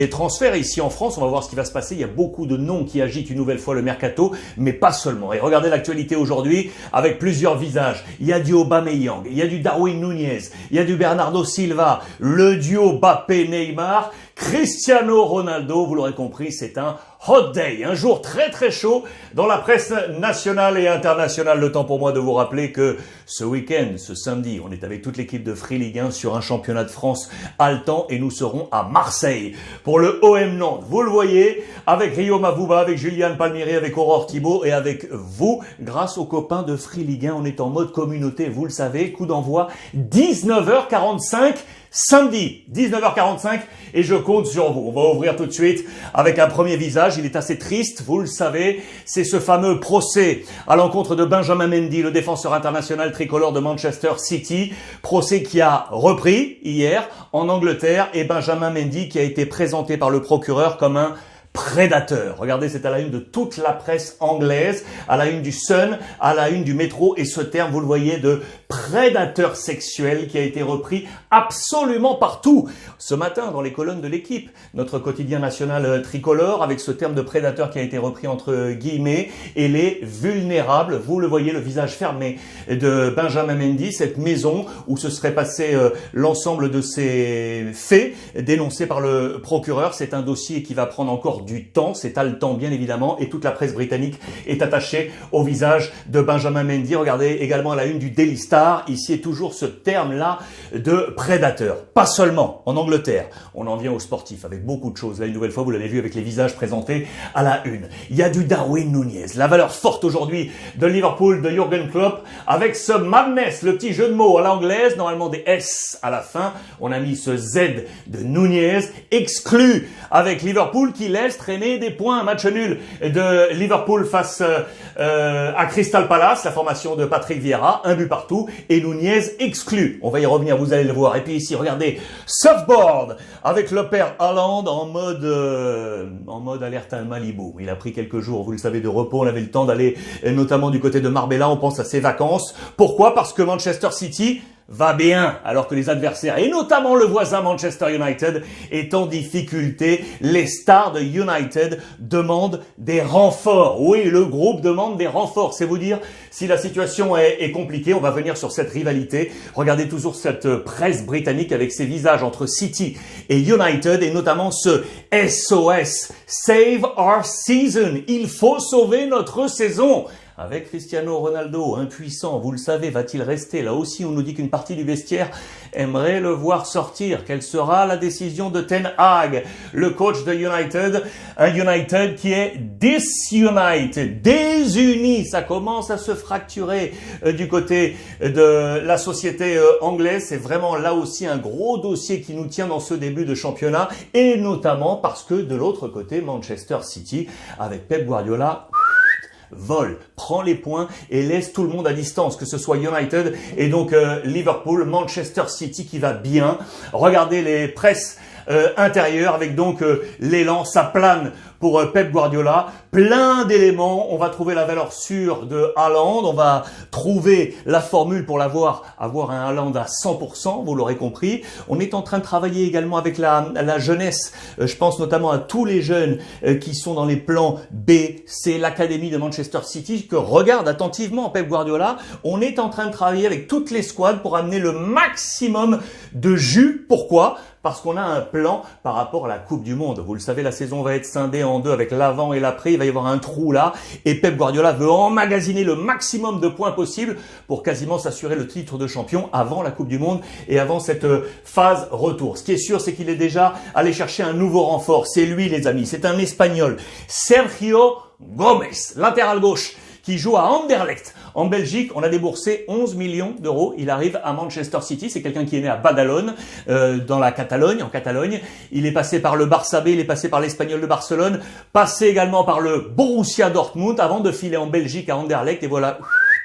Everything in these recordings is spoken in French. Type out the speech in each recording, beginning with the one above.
Les transferts ici en France, on va voir ce qui va se passer. Il y a beaucoup de noms qui agitent une nouvelle fois le mercato, mais pas seulement. Et regardez l'actualité aujourd'hui avec plusieurs visages. Il y a du Aubameyang, il y a du Darwin Núñez, il y a du Bernardo Silva, le duo Mbappé-Neymar, Cristiano Ronaldo. Vous l'aurez compris, c'est un hot day, un jour très très chaud dans la presse nationale et internationale. Le temps pour moi de vous rappeler que ce week-end, ce samedi, on est avec toute l'équipe de Free Ligue 1 sur un championnat de France haletant et nous serons à Marseille pour le OM Nantes. Vous le voyez, avec Rio Mavuba, avec Juliane Palmieri, avec Aurore Thibault et avec vous, grâce aux copains de Free Ligue 1. On est en mode communauté, vous le savez, coup d'envoi 19h45. Samedi, 19h45, et je compte sur vous. On va ouvrir tout de suite avec un premier visage. Il est assez triste, vous le savez. C'est ce fameux procès à l'encontre de Benjamin Mendy, le défenseur international tricolore de Manchester City. Procès qui a repris hier en Angleterre et Benjamin Mendy qui a été présenté par le procureur comme un prédateur. Regardez, c'est à la une de toute la presse anglaise, à la une du Sun, à la une du Métro, et ce terme, vous le voyez, de prédateur sexuel qui a été repris absolument partout. Ce matin, dans les colonnes de l'équipe, notre quotidien national tricolore, avec ce terme de prédateur qui a été repris entre guillemets, et les vulnérables, vous le voyez, le visage fermé de Benjamin Mendy, cette maison où se serait passé l'ensemble de ces faits dénoncés par le procureur. C'est un dossier qui va prendre encore du temps, c'est haletant bien évidemment, et toute la presse britannique est attachée au visage de Benjamin Mendy. Regardez également à la une du Daily Star, ici est toujours ce terme-là de prédateur. Pas seulement en Angleterre, on en vient aux sportifs avec beaucoup de choses. Là, une nouvelle fois, vous l'avez vu avec les visages présentés à la une. Il y a du Darwin Núñez, la valeur forte aujourd'hui de Liverpool, de Jürgen Klopp, avec ce madness, le petit jeu de mots à l'anglaise, normalement des S à la fin. On a mis ce Z de Núñez, exclu avec Liverpool qui laisse traîner des points. Match nul de Liverpool face à Crystal Palace, la formation de Patrick Vieira, un but partout, et Núñez exclu. On va y revenir, vous allez le voir. Et puis ici, regardez, surfboard avec le père Haaland en mode alerte à Malibu. Il a pris quelques jours, vous le savez, de repos. On avait le temps d'aller notamment du côté de Marbella. On pense à ses vacances. Pourquoi? Parce que Manchester City va bien, alors que les adversaires, et notamment le voisin Manchester United, est en difficulté. Les stars de United demandent des renforts. Oui, le groupe demande des renforts. C'est vous dire si la situation est compliquée. On va venir sur cette rivalité. Regardez toujours cette presse britannique avec ses visages entre City et United, et notamment ce SOS, Save Our Season. Il faut sauver notre saison. Avec Cristiano Ronaldo, impuissant, vous le savez, va-t-il rester? Là aussi, on nous dit qu'une partie du vestiaire aimerait le voir sortir. Quelle sera la décision de Ten Hag, le coach de United? Un United qui est disunited, désuni. Ça commence à se fracturer du côté de la société anglaise. C'est vraiment là aussi un gros dossier qui nous tient dans ce début de championnat, et notamment parce que de l'autre côté, Manchester City, avec Pep Guardiola, vole, prend les points et laisse tout le monde à distance, que ce soit United et donc Liverpool, Manchester City qui va bien. Regardez les presses intérieures avec donc l'élan, ça plane pour Pep Guardiola, plein d'éléments. On va trouver la valeur sûre de Haaland, on va trouver la formule pour avoir un Haaland à 100%, vous l'aurez compris. On est en train de travailler également avec la jeunesse. Je pense notamment à tous les jeunes qui sont dans les plans B, C, l'académie de Manchester City, que regarde attentivement Pep Guardiola. On est en train de travailler avec toutes les squads pour amener le maximum de jus. Pourquoi? Parce qu'on a un plan par rapport à la Coupe du Monde. Vous le savez, la saison va être scindée en deux avec l'avant et l'après. Il va y avoir un trou là. Et Pep Guardiola veut emmagasiner le maximum de points possible pour quasiment s'assurer le titre de champion avant la Coupe du Monde et avant cette phase retour. Ce qui est sûr, c'est qu'il est déjà allé chercher un nouveau renfort. C'est lui, les amis. C'est un Espagnol. Sergio Gomez, latéral gauche, qui joue à Anderlecht en Belgique. On a déboursé 11 millions d'euros. Il arrive à Manchester City. C'est quelqu'un qui est né à Badalone, dans la Catalogne, en Catalogne. Il est passé par le Barça B, il est passé par l'Espagnol de Barcelone, passé également par le Borussia Dortmund avant de filer en Belgique à Anderlecht. Et voilà,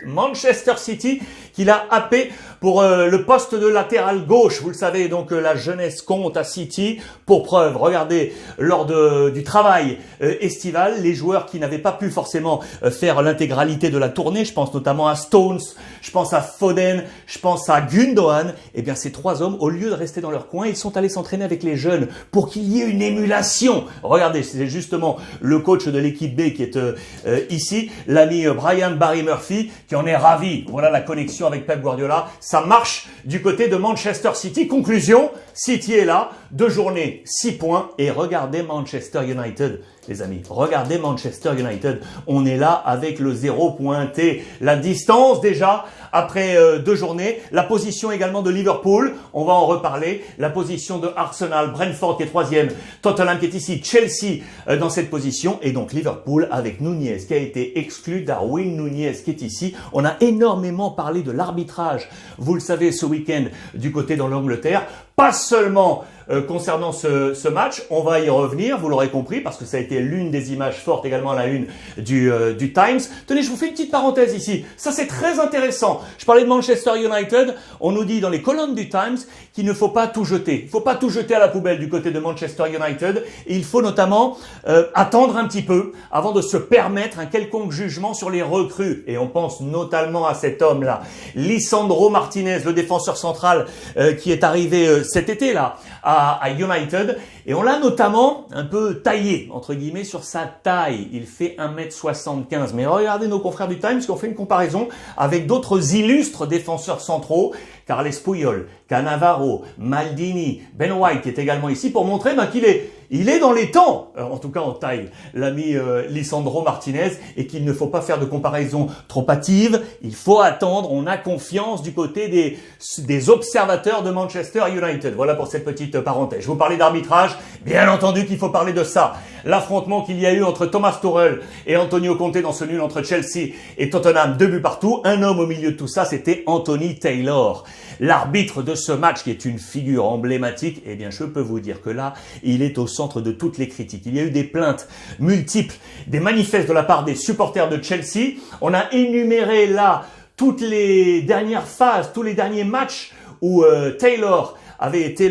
Manchester City qu'il a happé pour le poste de latéral gauche. Vous le savez, donc la jeunesse compte à City. Pour preuve, regardez, lors du travail estival, les joueurs qui n'avaient pas pu forcément faire l'intégralité de la tournée, je pense notamment à Stones, je pense à Foden, je pense à Gundogan, eh bien ces trois hommes, au lieu de rester dans leur coin, ils sont allés s'entraîner avec les jeunes pour qu'il y ait une émulation. Regardez, c'est justement le coach de l'équipe B qui est ici, l'ami Brian Barry Murphy, qui en est ravi. Voilà la connexion avec Pep Guardiola. Ça marche du côté de Manchester City. Conclusion, City est là, 2 journées, 6 points. Et regardez Manchester United, les amis. Regardez Manchester United. On est là avec le 0 pointé. La distance déjà après 2 journées. La position également de Liverpool. On va en reparler. La position de Arsenal, Brentford qui est 3e, Tottenham qui est ici, Chelsea dans cette position. Et donc Liverpool avec Nunez qui a été exclu, Darwin Nunez qui est ici. On a énormément parlé de l'arbitrage. Vous le savez, ce week-end du côté dans l'Angleterre. Pas seulement concernant ce match, on va y revenir, vous l'aurez compris, parce que ça a été l'une des images fortes également à la une du Times. Tenez, je vous fais une petite parenthèse ici. Ça, c'est très intéressant. Je parlais de Manchester United. On nous dit dans les colonnes du Times qu'il ne faut pas tout jeter. Il ne faut pas tout jeter à la poubelle du côté de Manchester United. Et il faut notamment attendre un petit peu avant de se permettre un quelconque jugement sur les recrues. Et on pense notamment à cet homme-là, Lisandro Martinez, le défenseur central qui est arrivé cet été-là à United, et on l'a notamment un peu taillé, entre guillemets, sur sa taille. Il fait 1m75. Mais regardez nos confrères du Times qui ont fait une comparaison avec d'autres illustres défenseurs centraux, Carles Puyol, Cannavaro, Maldini, Ben White qui est également ici pour montrer qu'il est dans les temps, en tout cas en taille, l'ami Lisandro Martinez, et qu'il ne faut pas faire de comparaison trop hâtive. Il faut attendre, on a confiance du côté des observateurs de Manchester United. Voilà pour cette petite parenthèse. Je vous parlais d'arbitrage, bien entendu qu'il faut parler de ça. L'affrontement qu'il y a eu entre Thomas Tuchel et Antonio Conte dans ce nul entre Chelsea et Tottenham, 2 buts partout. Un homme au milieu de tout ça, c'était Anthony Taylor. L'arbitre de ce match, qui est une figure emblématique, eh bien, je peux vous dire que là, il est au centre de toutes les critiques. Il y a eu des plaintes multiples, des manifestes de la part des supporters de Chelsea. On a énuméré là toutes les dernières phases, tous les derniers matchs où Taylor avait été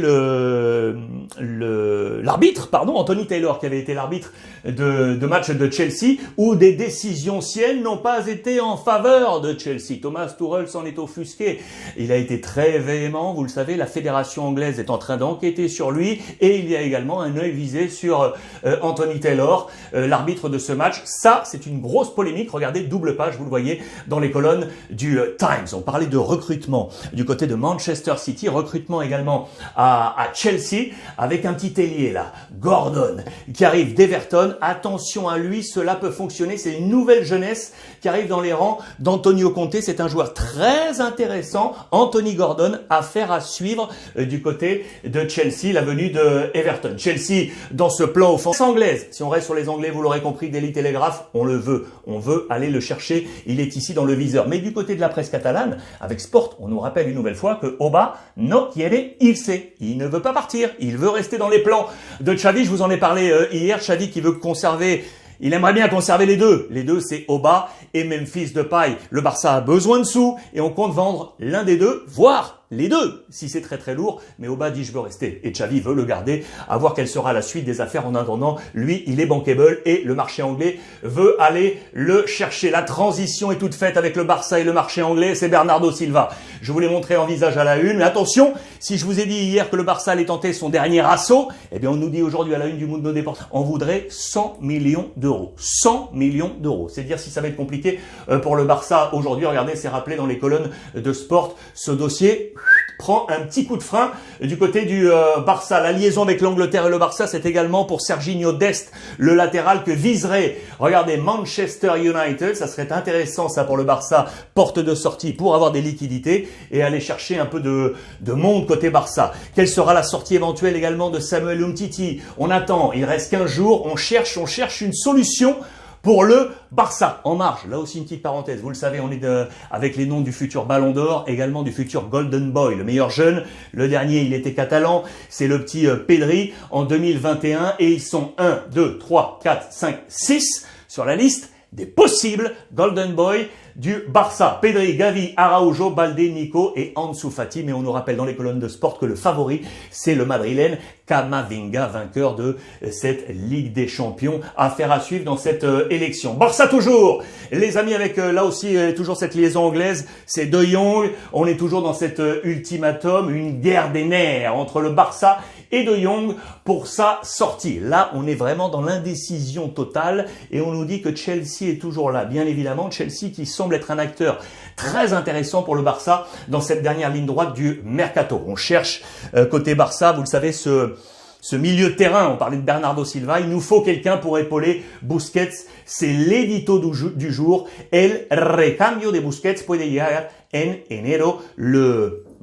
l'arbitre, Anthony Taylor qui avait été l'arbitre de match de Chelsea, où des décisions siennes n'ont pas été en faveur de Chelsea. Thomas Tuchel s'en est offusqué. Il a été très véhément, vous le savez, la fédération anglaise est en train d'enquêter sur lui, et il y a également un œil visé sur Anthony Taylor, l'arbitre de ce match. Ça, c'est une grosse polémique. Regardez, double page, vous le voyez dans les colonnes du Times. On parlait de recrutement du côté de Manchester City, recrutement également à Chelsea, avec un petit ailier là, Gordon, qui arrive d'Everton. Attention à lui, cela peut fonctionner. C'est une nouvelle jeunesse qui arrive dans les rangs d'Antonio Conte. C'est un joueur très intéressant, Anthony Gordon, affaire à suivre du côté de Chelsea, la venue de Everton. Chelsea, dans ce plan offensif anglaise, si on reste sur les Anglais, vous l'aurez compris, Daily Telegraph, on le veut. On veut aller le chercher. Il est ici dans le viseur. Mais du côté de la presse catalane, avec Sport, on nous rappelle une nouvelle fois que Oba no quiere irse. Il ne veut pas partir. Il veut rester dans les plans de Xavi. Je vous en ai parlé hier. Xavi qui veut conserver... Il aimerait bien conserver les deux. Les deux, c'est Oba et Memphis Depay. Le Barça a besoin de sous et on compte vendre l'un des deux, voire les deux, si c'est très très lourd. Mais Oba dit je veux rester et Xavi veut le garder. À voir quelle sera la suite des affaires en attendant. Lui, il est bankable et le marché anglais veut aller le chercher. La transition est toute faite avec le Barça et le marché anglais. C'est Bernardo Silva. Je vous l'ai montré en visage à la une. Mais attention, si je vous ai dit hier que le Barça allait tenter son dernier assaut, eh bien on nous dit aujourd'hui à la une du Mundo Deportivo, on voudrait 100 millions d'euros. 100 millions d'euros. C'est dire si ça va être compliqué pour le Barça aujourd'hui. Regardez, c'est rappelé dans les colonnes de Sport. Ce dossier prend un petit coup de frein du côté du Barça. La liaison avec l'Angleterre et le Barça, c'est également pour Serginho Dest, le latéral que viserait, regardez, Manchester United. Ça serait intéressant ça pour le Barça, porte de sortie pour avoir des liquidités et aller chercher un peu de monde côté Barça. Quelle sera la sortie éventuelle également de Samuel Umtiti? On attend, il reste 15 jours, on cherche une solution pour le Barça. En marge, là aussi une petite parenthèse, vous le savez, on est avec les noms du futur Ballon d'Or, également du futur Golden Boy, le meilleur jeune. Le dernier, il était catalan, c'est le petit Pedri en 2021 et ils sont 1, 2, 3, 4, 5, 6 sur la liste des possibles Golden Boy du Barça. Pedri, Gavi, Araujo, Baldé, Nico et Ansu Fati. Mais on nous rappelle dans les colonnes de sport que le favori, c'est le madrilène Camavinga, vainqueur de cette Ligue des Champions. Affaire à suivre dans cette élection. Barça toujours, les amis, avec là aussi toujours cette liaison anglaise, c'est De Jong. On est toujours dans cet ultimatum, une guerre des nerfs entre le Barça et De Jong pour sa sortie. Là, on est vraiment dans l'indécision totale et on nous dit que Chelsea est toujours là. Bien évidemment, Chelsea qui semble être un acteur très intéressant pour le Barça dans cette dernière ligne droite du mercato. On cherche côté Barça, vous le savez, ce milieu de terrain, on parlait de Bernardo Silva, il nous faut quelqu'un pour épauler Busquets. C'est l'édito du jour. El recambio de Busquets puede llegar en enero.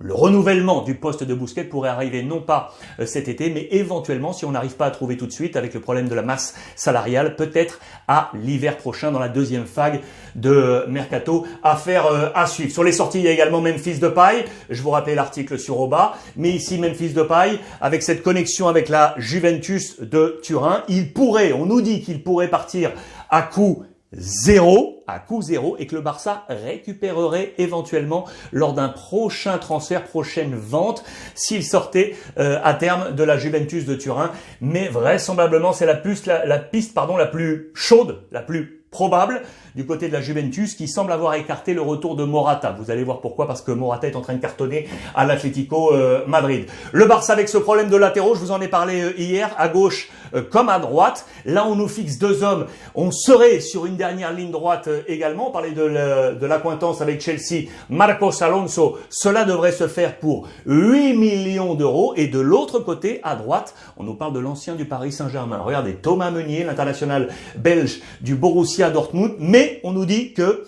Le renouvellement du poste de Busquets pourrait arriver non pas cet été, mais éventuellement, si on n'arrive pas à trouver tout de suite avec le problème de la masse salariale, peut-être à l'hiver prochain dans la deuxième vague de mercato. Affaire à suivre. Sur les sorties, il y a également Memphis Depay. Je vous rappelle l'article sur Oba. Mais ici, Memphis Depay, avec cette connexion avec la Juventus de Turin, on nous dit qu'il pourrait partir à coût zéro, et que le Barça récupérerait éventuellement lors d'un prochain transfert, prochaine vente, s'il sortait à terme de la Juventus de Turin. Mais vraisemblablement, c'est la piste la plus chaude, la plus probable du côté de la Juventus qui semble avoir écarté le retour de Morata. Vous allez voir pourquoi, parce que Morata est en train de cartonner à l'Atlético Madrid. Le Barça avec ce problème de latéraux, je vous en ai parlé hier, à gauche comme à droite. Là, on nous fixe deux hommes. On serait sur une dernière ligne droite également. On parlait de l'accointance avec Chelsea, Marcos Alonso. Cela devrait se faire pour 8 millions d'euros. Et de l'autre côté, à droite, on nous parle de l'ancien du Paris Saint-Germain. Regardez, Thomas Meunier, l'international belge du Borussia Dortmund. Mais on nous dit que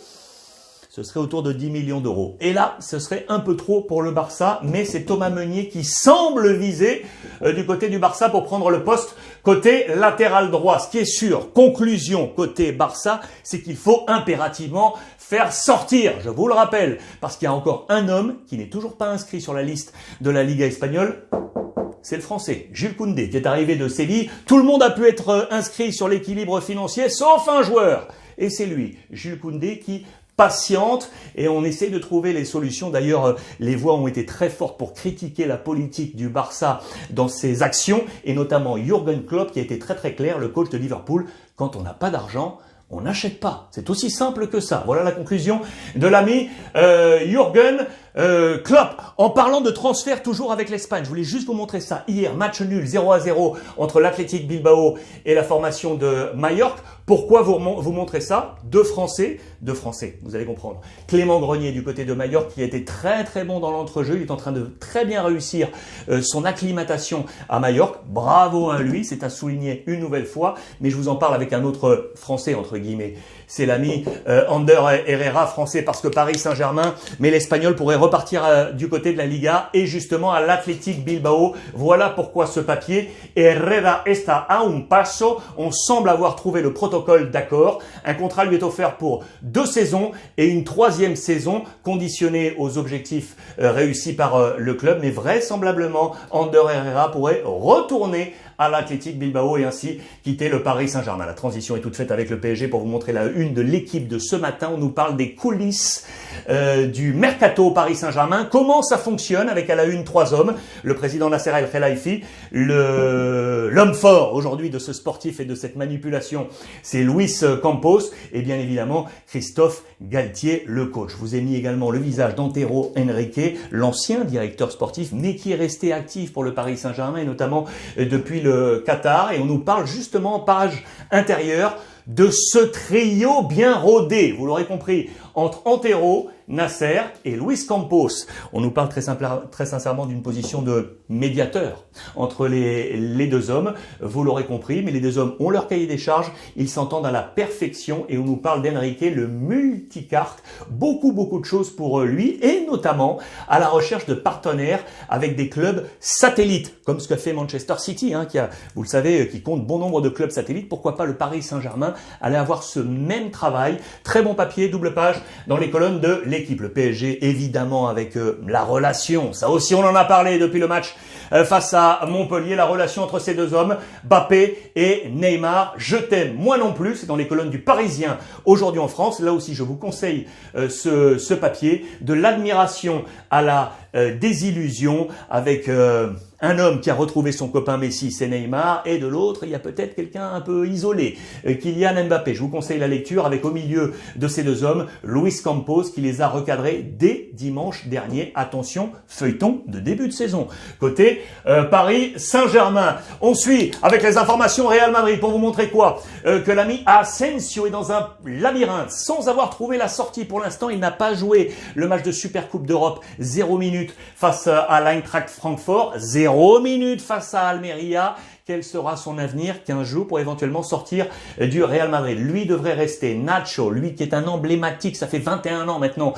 ce serait autour de 10 millions d'euros. Et là, ce serait un peu trop pour le Barça, mais c'est Thomas Meunier qui semble viser du côté du Barça pour prendre le poste côté latéral droit. Ce qui est sûr, conclusion côté Barça, c'est qu'il faut impérativement faire sortir, je vous le rappelle, parce qu'il y a encore un homme qui n'est toujours pas inscrit sur la liste de la Liga espagnole. C'est le français, Jules Koundé, qui est arrivé de Séville. Tout le monde a pu être inscrit sur l'équilibre financier, sauf un joueur. Et c'est lui, Jules Koundé, qui patiente et on essaie de trouver les solutions. D'ailleurs, les voix ont été très fortes pour critiquer la politique du Barça dans ses actions et notamment Jürgen Klopp qui a été très très clair, le coach de Liverpool, quand on n'a pas d'argent, on n'achète pas. C'est aussi simple que ça. Voilà la conclusion de l'ami Jürgen Klopp. En parlant de transfert toujours avec l'Espagne, je voulais juste vous montrer ça. Hier, match nul 0-0 entre l'Athletic Bilbao et la formation de Majorque. Pourquoi vous montrer ça? Deux Français, vous allez comprendre. Clément Grenier du côté de Majorque qui a été très très bon dans l'entrejeu. Il est en train de très bien réussir son acclimatation à Majorque. Bravo à lui, c'est à souligner une nouvelle fois. Mais je vous en parle avec un autre Français entre guillemets. C'est l'ami Ander Herrera, français parce que Paris Saint-Germain, mais l'Espagnol pourrait repartir du côté de la Liga et justement à l'Athletic Bilbao. Voilà pourquoi ce papier. Herrera está a un paso. On semble avoir trouvé le protocole d'accord. Un contrat lui est offert pour 2 saisons et une 3e saison conditionnée aux objectifs réussis par le club. Mais vraisemblablement, Ander Herrera pourrait retourner à l'Athletic Bilbao et ainsi quitter le Paris Saint-Germain. La transition est toute faite avec le PSG pour vous montrer la une de l'équipe de ce matin. On nous parle des coulisses du mercato Paris Saint-Germain. Comment ça fonctionne avec à la une 3 hommes. Le président Nasser El Khelaifi, l'homme fort aujourd'hui de ce sportif et de cette manipulation, c'est Luis Campos et bien évidemment Christophe Galtier, le coach. Je vous ai mis également le visage d'Antero Henrique, l'ancien directeur sportif, mais qui est resté actif pour le Paris Saint-Germain et notamment depuis le Qatar. Et on nous parle justement en page intérieure de ce trio bien rodé, vous l'aurez compris, entre Antero, Nasser et Luis Campos. On nous parle très sincèrement d'une position de médiateur entre les deux hommes, vous l'aurez compris, mais les deux hommes ont leur cahier des charges, ils s'entendent à la perfection et on nous parle d'Henrique, le multicarte, beaucoup de choses pour lui et notamment à la recherche de partenaires avec des clubs satellites, comme ce qu'a fait Manchester City, qui a, vous le savez, qui compte bon nombre de clubs satellites. Pourquoi pas le Paris Saint-Germain allait avoir ce même travail. Très bon papier, double page dans les colonnes de l'équipe. Le PSG, évidemment, avec la relation. Ça aussi, on en a parlé depuis le match face à Montpellier. La relation entre ces deux hommes, Mbappé et Neymar. Je t'aime, moi non plus. C'est dans les colonnes du Parisien aujourd'hui en France. Là aussi, je vous conseille ce papier. De l'admiration à la désillusion avec un homme qui a retrouvé son copain Messi, c'est Neymar, et de l'autre, il y a peut-être quelqu'un un peu isolé, Kylian Mbappé. Je vous conseille la lecture avec au milieu de ces deux hommes, Luis Campos, qui les a recadrés dès dimanche dernier. Attention, feuilleton de début de saison. Côté Paris Saint-Germain. On suit avec les informations Real Madrid pour vous montrer quoi? Que l'ami Asensio est dans un labyrinthe sans avoir trouvé la sortie. Pour l'instant, il n'a pas joué le match de Supercoupe d'Europe. 0 minutes face à l'Eintracht Francfort. 0 minutes face à Almeria. Quel sera son avenir? 15 jours pour éventuellement sortir du Real Madrid. Lui devrait rester. Nacho, lui qui est un emblématique, ça fait 21 ans maintenant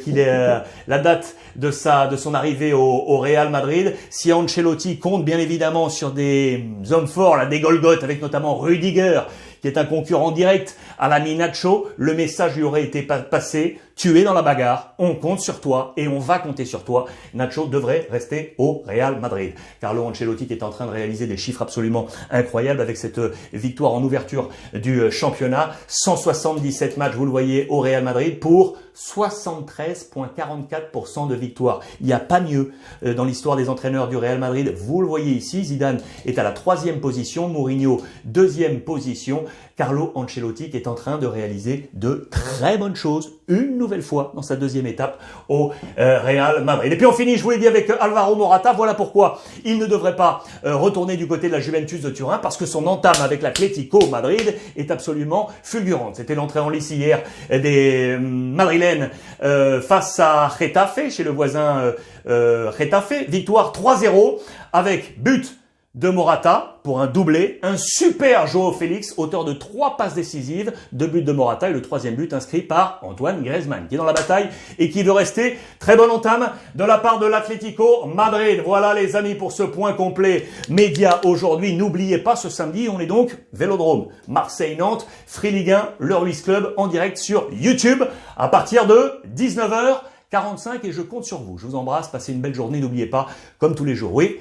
qu'il est la date de son arrivée au Real Madrid. Si Ancelotti compte bien évidemment sur des hommes forts, là, des Golgoth, avec notamment Rudiger, qui est un concurrent direct à l'ami Nacho, le message lui aurait été passé. Tu es dans la bagarre, on compte sur toi et on va compter sur toi. Nacho devrait rester au Real Madrid. Carlo Ancelotti qui est en train de réaliser des chiffres absolument incroyables avec cette victoire en ouverture du championnat. 177 matchs, vous le voyez, au Real Madrid pour 73,44% de victoire. Il n'y a pas mieux dans l'histoire des entraîneurs du Real Madrid. Vous le voyez ici, Zidane est à la 3e position, Mourinho 2e position. Carlo Ancelotti qui est en train de réaliser de très bonnes choses, une nouvelle fois dans sa 2e étape au Real Madrid. Et puis on finit, je vous l'ai dit, avec Alvaro Morata. Voilà pourquoi il ne devrait pas retourner du côté de la Juventus de Turin, parce que son entame avec l'Atlético Madrid est absolument fulgurante. C'était l'entrée en lice hier des Madrilènes face à Getafe, chez le voisin Getafe. Victoire 3-0 avec but de Morata pour un doublé, un super Joao Félix, auteur de 3 passes décisives, 2 buts de Morata et le 3e but inscrit par Antoine Griezmann qui est dans la bataille et qui veut rester. Très bonne entame de la part de l'Atlético Madrid. Voilà les amis pour ce point complet média aujourd'hui. N'oubliez pas ce samedi, on est donc Vélodrome, Marseille-Nantes, Free Ligue 1, le Ruiz Club en direct sur YouTube à partir de 19h45 et je compte sur vous. Je vous embrasse, passez une belle journée, n'oubliez pas, comme tous les jours, oui,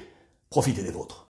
profitez des vôtres.